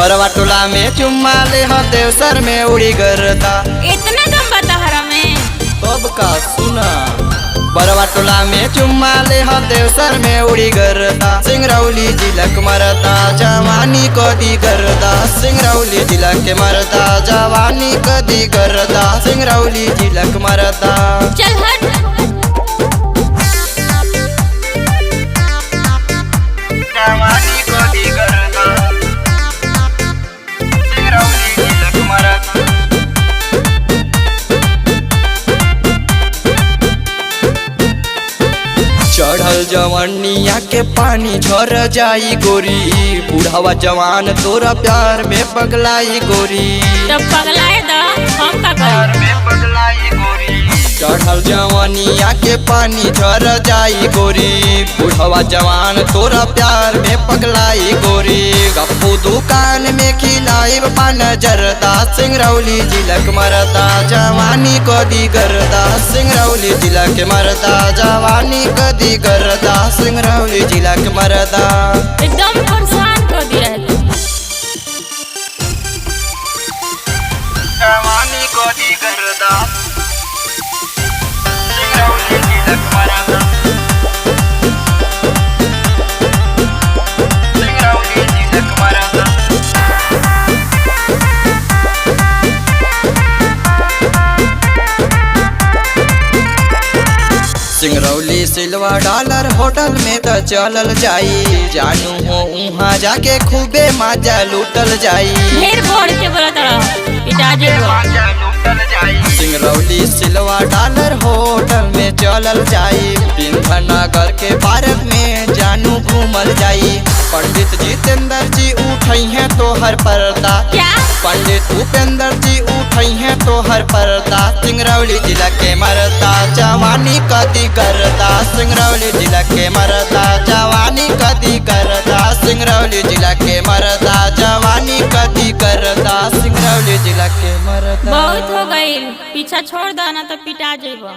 बरवा टोला में चुम्मा ले हो देवसर में उड़ी करता। इतना दम बता हरा में तब का सुना बरवा टोला में चुम्मा ले हो देवसर में उड़ी करता। सिंगरौली जिला के मरता जवानी कदी करता। सिंगरौली जिला के मरता जवानी कदी करता। सिंगरौली जिला के मरता। चल हट जवानी कदी करता। सिंगरौली जिला के मरता। चढ़ल जवानिया के पानी झर जाई गोरी। बुढ़ावा जवान तोरा प्यार में पगलाई गोरी। तब पगलाए दा हम का कर चढ़ल जवानिया के पानी झर जाई गोरी। बुढ़वा जवान तोरा प्यार में पगलाई गोरी। गप्पू दुकान में खिलाई पान जरदा। सिंगरौली जिला के मरदा जवानी कदी करदा। सिंगरौली जिला के मरदा जवानी कदी करदा। सिंगरौली जिला के मरदा एकदम परेशान कर दिया है तू। जवानी कदी करदा। सिंगरौली जिला के मरदा। सिंगरौली जिला के मरदा। सिंगरौली सिल्वा डॉलर होटल में तो चलल जाई। जानू हो उहाँ जाके खूबे मजा लूटल जाई। ढेर बोल के बोलत रह पिताजी को। सिंगरौली सिल्वा डॉलर होटल में चलल जाई। बिंधनगर के पार्क में जानू घूमल जाई। पंडित जितेंद्र जी उठई है तो हर पर्दा। क्या पंडित उपेंद्र जी उठई है तो हर पर्दा। सिंगरौली जिला के मरदा जवानी कदी करदा। सिंगरौली जिला के मरदा जवानी कदी करदा। सिंगरौली जिला के मरदा जवानी कदी करदा। सिंगरौली जिला के मरदा। बहुत हो गई, पीछा छोड़ देना तो पिटा जेबो।